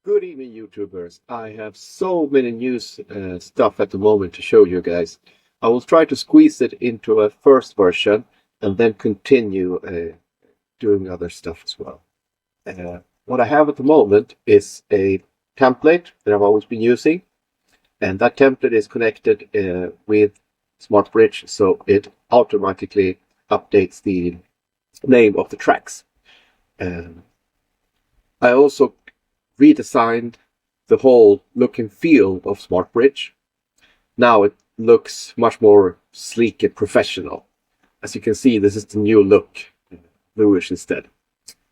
Good evening, YouTubers. I have so many news stuff at the moment to show you guys. I will try to squeeze it into a first version and then continue doing other stuff as well. What I have at the moment is a template that I've always been using, and that template is connected with Smartbridge, so it automatically updates the name of the tracks. I also redesigned the whole look and feel of Smartbridge. Now it looks much more sleek and professional. As you can see, this is the new look, bluish instead.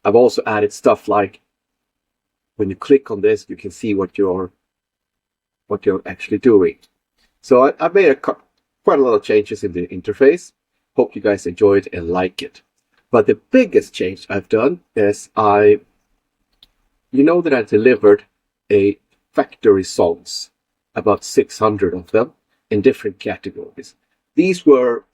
I've also added stuff like when you click on this, you can see what you're actually doing. So I made quite a lot of changes in the interface. Hope you guys enjoy it and like it. But the biggest change I've done is you know that I delivered a factory songs, about 600 of them in different categories. These were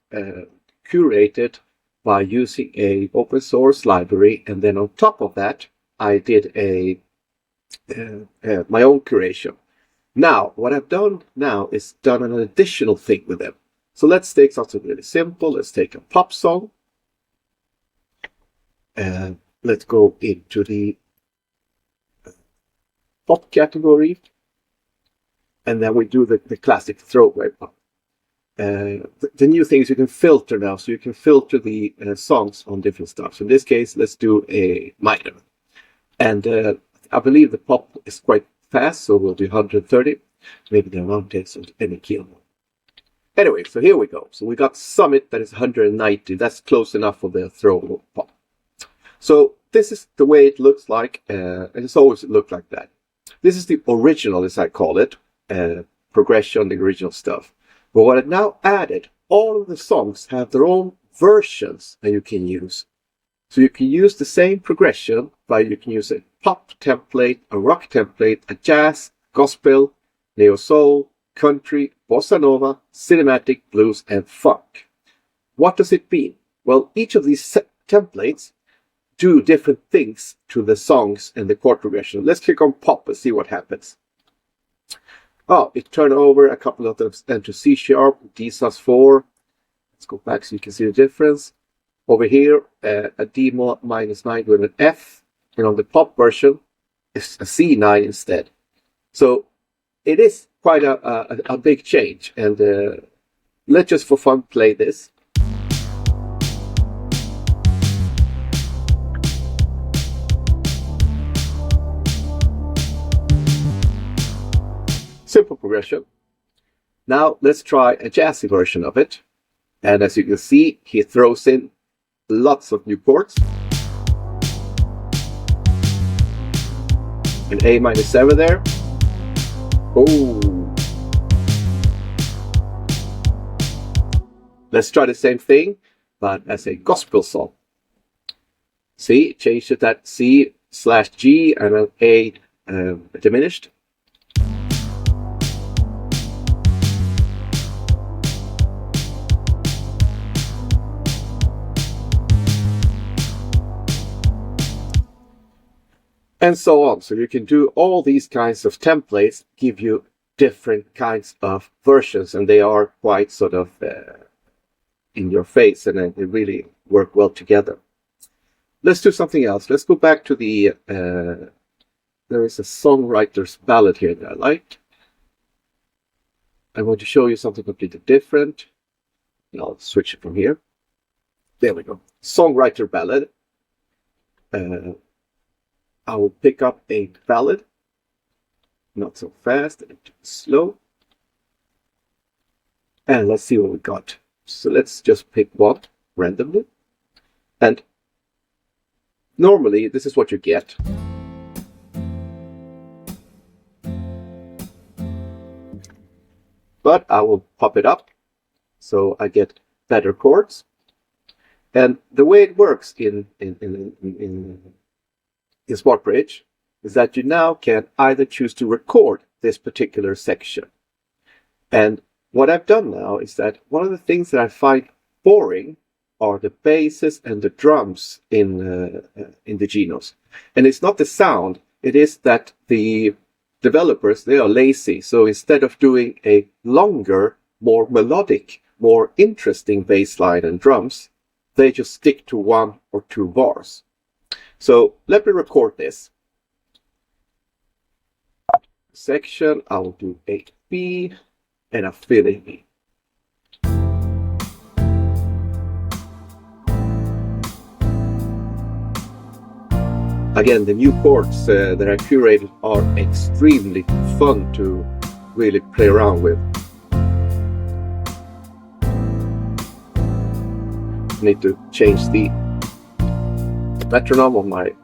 curated by using a open source library, and then on top of that, I did my own curation. Now, what I've done now is done an additional thing with them. So let's take something really simple. Let's take a pop song, and let's go into the pop category, and then we do the classic throwaway pop. The new thing is you can filter now, so you can filter the songs on different stuff. So in this case, let's do a minor, and I believe the pop is quite fast, so we'll do 130. Maybe the amount is any key. Anyway, so here we go. So we got Summit that is 190. That's close enough for the throwaway pop. So this is the way it looks like, and it's always looked like that. This is the original, as I call it, progression, the original stuff. But what I've now added, all of the songs have their own versions that you can use. So you can use the same progression, but you can use a pop template, a rock template, a jazz, gospel, neo-soul, country, bossa nova, cinematic, blues, and funk. What does it mean? Well, each of these templates do different things to the songs and the chord progression. Let's click on pop and see what happens. Oh, it turned over a couple of them into C sharp, D sus4. Let's go back so you can see the difference. Over here, a D -9 with an F, and on the pop version, it's a C9 instead. So it is quite a big change, and let's just for fun play this. Simple progression. Now let's try a jazzy version of it. And as you can see, he throws in lots of new chords. An A-7 there. Oh. Let's try the same thing, but as a gospel song. See, changed it at C/G and an A diminished. And so on. So you can do all these kinds of templates, give you different kinds of versions, and they are quite sort of in your face, and they really work well together. Let's do something else. Let's go back to the, there is a songwriter's ballad here that I like. I want to show you something completely different. And I'll switch it from here. There we go. Songwriter ballad. I will pick up a ballad, not so fast and too slow. And let's see what we got. So let's just pick one randomly. And normally this is what you get. But I will pop it up so I get better chords. And the way it works in Smartbridge is that you now can either choose to record this particular section. And what I've done now is that one of the things that I find boring are the basses and the drums in the Genos. And it's not the sound, it is that the developers, they are lazy. So instead of doing a longer, more melodic, more interesting bass line and drums, they just stick to 1 or 2 bars. So let me record this. Section, I will do 8B and a fill in B. Again, the new chords that I curated are extremely fun to really play around with. I need to change the metronome on my.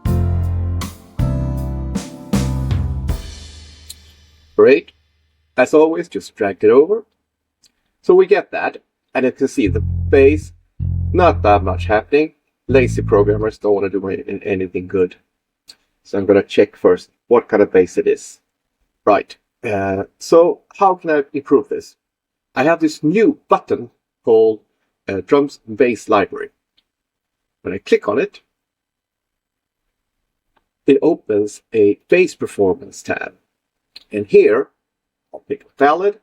Great. As always, just drag it over. So we get that, and you can see the bass, not that much happening. Lazy programmers don't want to do anything good. So I'm going to check first what kind of bass it is. Right. So how can I improve this? I have this new button called Drums and Bass Library. When I click on it, it opens a bass performance tab. And here, I'll pick a ballad,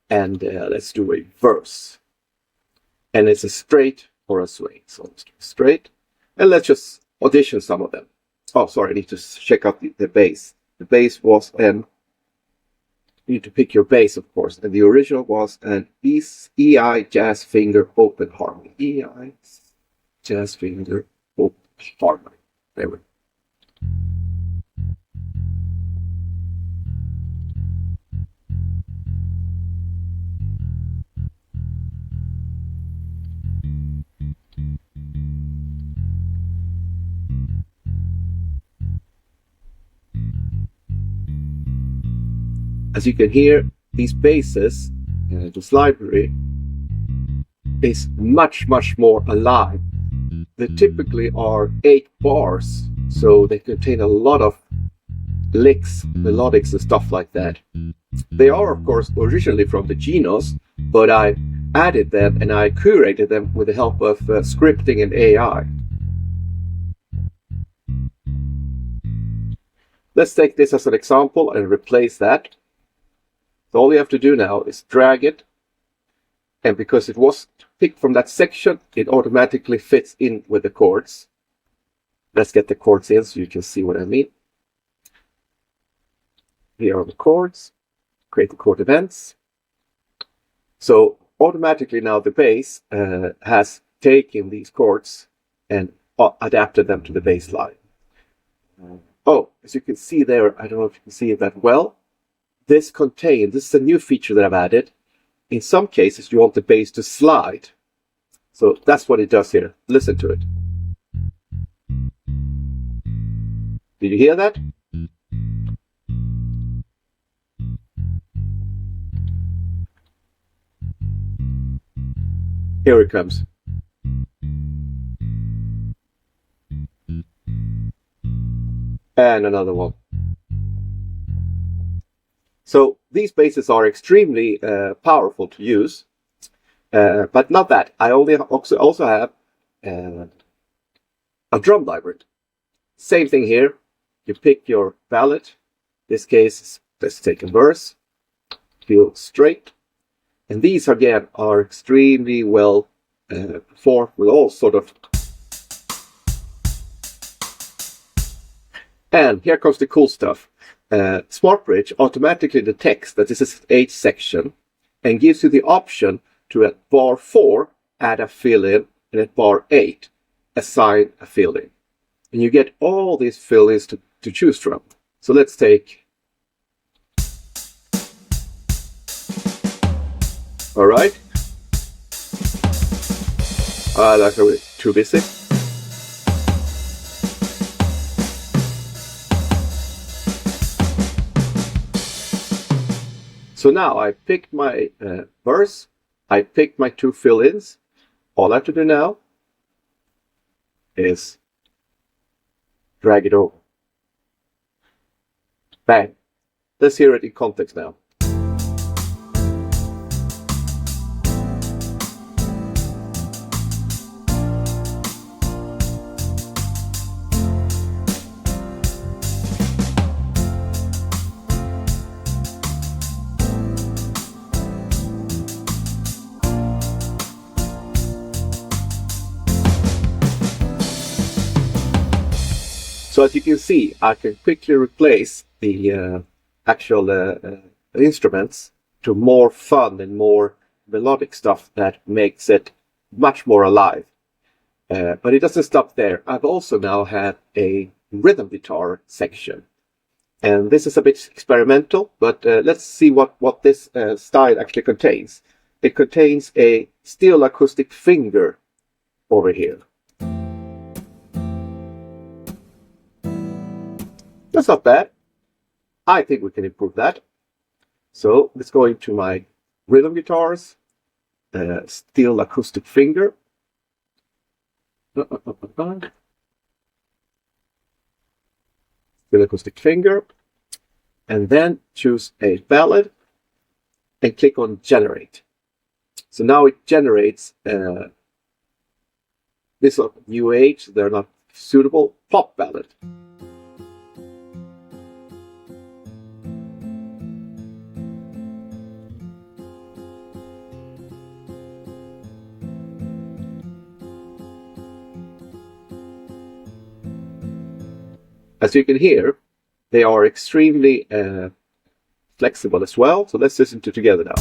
and let's do a verse. And it's a straight or a swing. So let's do straight, and let's just audition some of them. Oh, sorry, I need to check out the bass. The bass was you need to pick your bass, of course. And the original was an EI Jazz Finger Open Harmony. EI Jazz Finger Open Harmony. There we go. As you can hear, these basses, this library, is much more alive. They typically are 8 bars, so they contain a lot of licks, melodics, and stuff like that. They are, of course, originally from the Genos, but I added them and I curated them with the help of scripting and AI. Let's take this as an example and replace that. So all you have to do now is drag it, and because it was picked from that section, it automatically fits in with the chords. Let's get the chords in so you can see what I mean. Here are the chords. Create the chord events. So automatically now the bass has taken these chords and adapted them to the bass line. Oh, as you can see there, I don't know if you can see it that well. This is a new feature that I've added. In some cases, you want the bass to slide. So that's what it does here. Listen to it. Did you hear that? Here it comes. And another one. So these basses are extremely powerful to use, but not that. I also have a drum library. Same thing here. You pick your ballad. In this case, let's take a verse. Feel straight. And these, again, are extremely well performed with all sort of. And here comes the cool stuff. Smartbridge automatically detects that this is H section and gives you the option to at bar 4 add a fill-in, and at bar 8 assign a fill-in. And you get all these fill-ins to choose from. So let's take. All right. That's too busy. So now I picked my verse, I picked my 2 fill-ins. All I have to do now is drag it over. Bang. Let's hear it in context now. So as you can see, I can quickly replace the actual instruments to more fun and more melodic stuff that makes it much more alive. But it doesn't stop there. I've also now had a rhythm guitar section. And this is a bit experimental, but let's see what this style actually contains. It contains a steel acoustic finger over here. That's not bad. I think we can improve that. So let's go into my rhythm guitars, steel acoustic finger. Steel acoustic finger, and then choose a ballad and click on generate. So now it generates this new age, they're not suitable, pop ballad. As you can hear, they are extremely flexible as well. So let's listen to together now.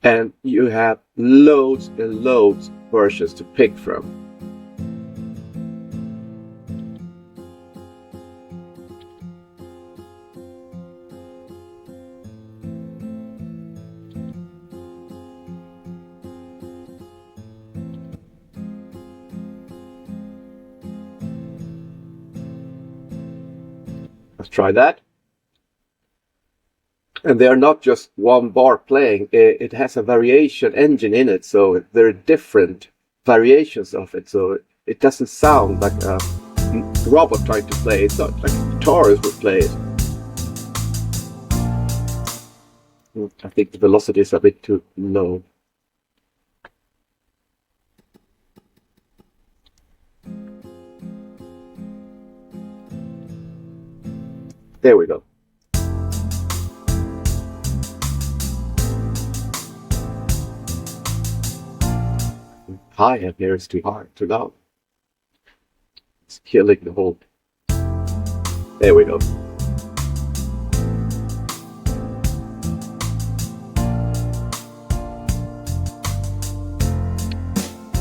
And you have loads and loads of versions to pick from. Let's try that. And they're not just one bar playing, it has a variation engine in it, so there are different variations of it, so it doesn't sound like a robot trying to play, it's not like a guitarist would play it. I think the velocity is a bit too low. There we go. Hi-hat here is too hard, too loud. It's killing the whole. There we go.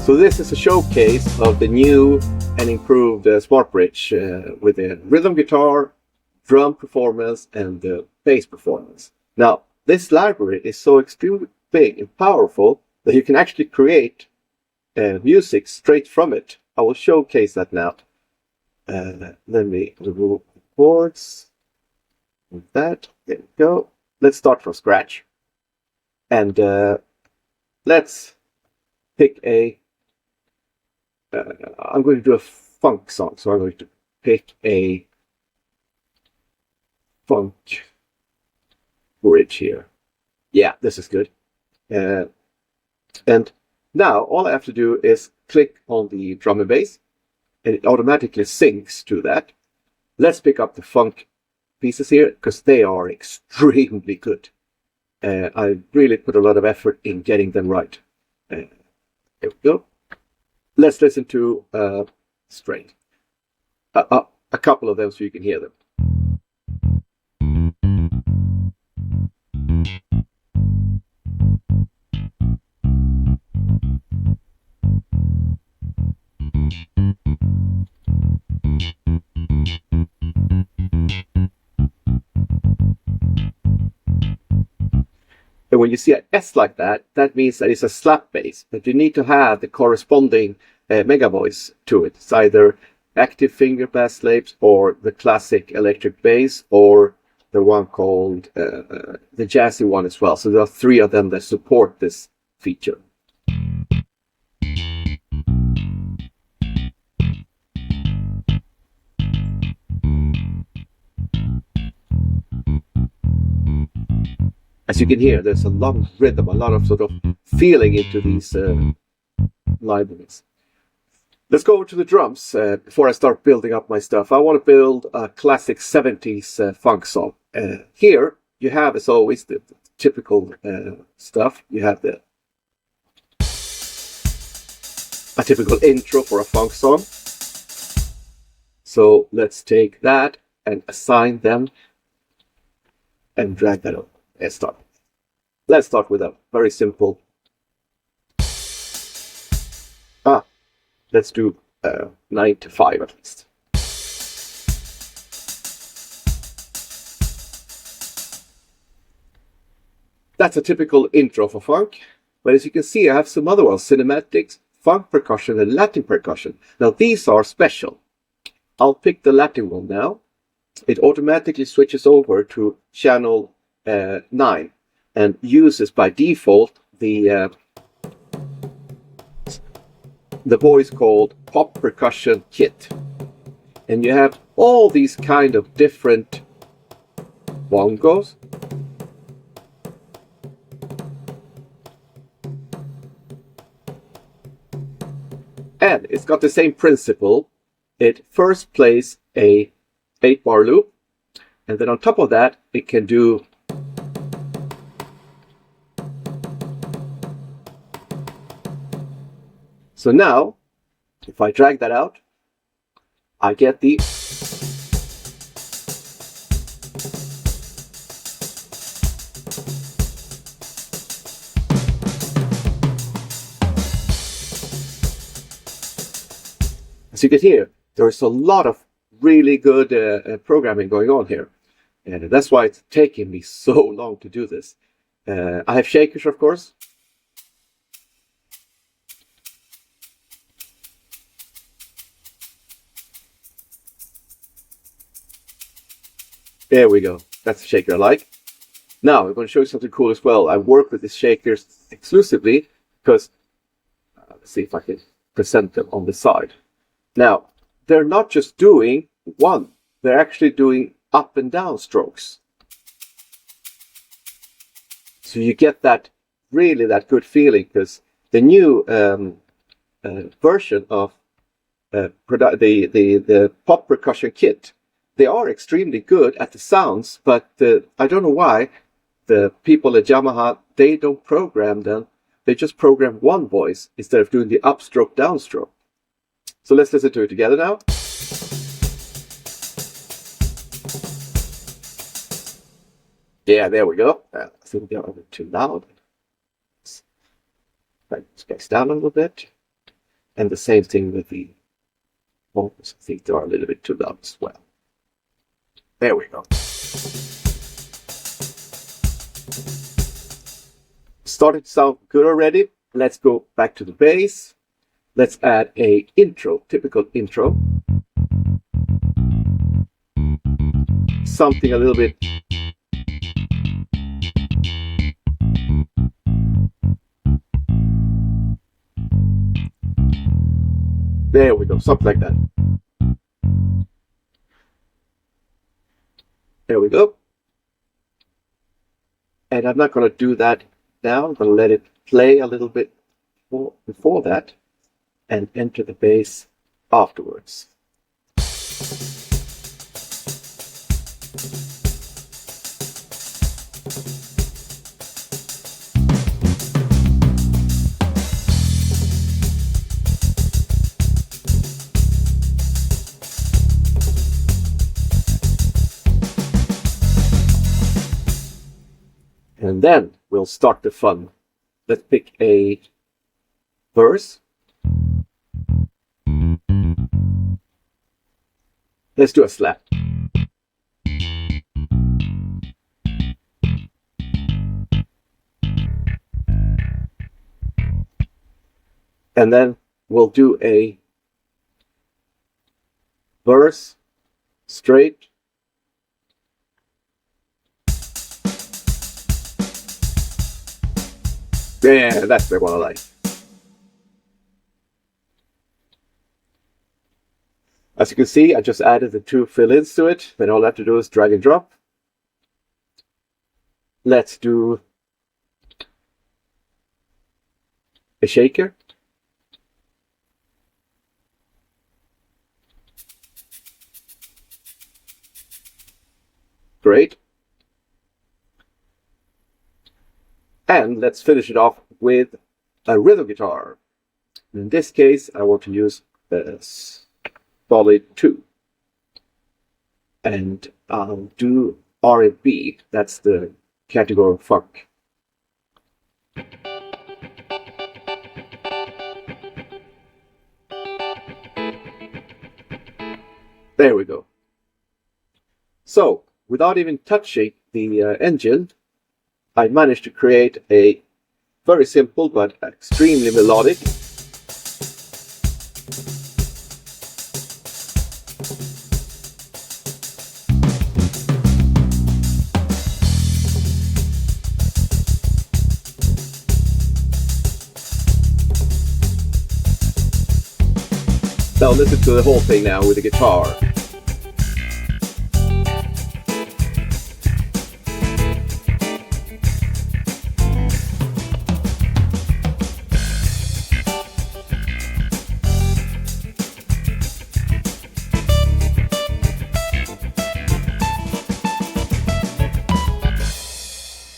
So this is a showcase of the new and improved Smartbridge with a rhythm guitar, drum performance, and the bass performance. Now, this library is so extremely big and powerful that you can actually create music straight from it. I will showcase that now. Let me remove the chords. With that, there we go. Let's start from scratch. And let's pick a... I'm going to do a funk song, so I'm going to pick a funk bridge here. Yeah, this is good. And now all I have to do is click on the drum and bass, and it automatically syncs to that. Let's pick up the funk pieces here, because they are extremely good. I really put a lot of effort in getting them right. There we go. Let's listen to straight. A couple of them so you can hear them. And when you see an S like that, that means that it's a slap bass, but you need to have the corresponding mega voice to it. It's either active finger bass slaves or the classic electric bass or the one called the jazzy one as well. So there are three of them that support this feature. As you can hear, there's a lot of rhythm, a lot of sort of feeling into these libraries. Let's go over to the drums before I start building up my stuff. I want to build a classic 70s funk song. Here you have, as always, the typical stuff. You have a typical intro for a funk song. So let's take that and assign them and drag that up and start. Let's start with a very simple. Let's do 9 to 5 at least. That's a typical intro for funk. But as you can see, I have some other ones: cinematics, funk percussion, and Latin percussion. Now these are special. I'll pick the Latin one now. It automatically switches over to channel 9 and uses by default the voice called Pop Percussion Kit. And you have all these kind of different bongos. And it's got the same principle. It first plays a 8-bar loop, and then on top of that it can do so. Now if I drag that out, I get the as you can hear, there's a lot of really good programming going on here. And that's why it's taken me so long to do this. I have shakers, of course. There we go. That's the shaker I like. Now, I'm going to show you something cool as well. I work with these shakers exclusively because, let's see if I can present them on the side. Now, they're not just doing one, they're actually doing up and down strokes. So you get that really that good feeling, because the new version of the Pop Percussion Kit, they are extremely good at the sounds, but I don't know why the people at Yamaha, they don't program them. They just program one voice instead of doing the upstroke, downstroke. So let's listen to it together now. Yeah, there we go. I think they're a bit too loud. Let's back down a little bit. And the same thing with the vocals. I think they are a little bit too loud as well. There we go. Started to sound good already. Let's go back to the bass. Let's add a intro, typical intro. Something a little bit. There we go, something like that. There we go. And I'm not going to do that now. I'm going to let it play a little bit before that and enter the bass afterwards. And then we'll start the fun. Let's pick a verse. Let's do a slap. And then we'll do a verse straight. Yeah, that's the one I like. As you can see, I just added the two fill-ins to it. Then all I have to do is drag and drop. Let's do a shaker. Great. And let's finish it off with a rhythm guitar. In this case, I want to use a solid 2. And I'll do R&B. That's the category of funk. There we go. So, without even touching the engine, I managed to create a very simple but extremely melodic Now listen to the whole thing now with the guitar.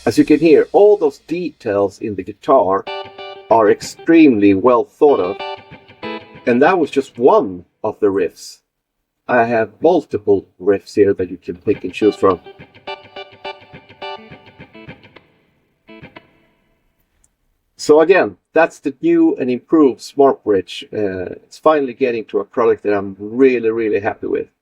As you can hear, all those details in the guitar are extremely well thought of. And that was just one of the riffs. I have multiple riffs here that you can pick and choose from. So again, that's the new and improved Smartbridge. It's finally getting to a product that I'm really, really happy with.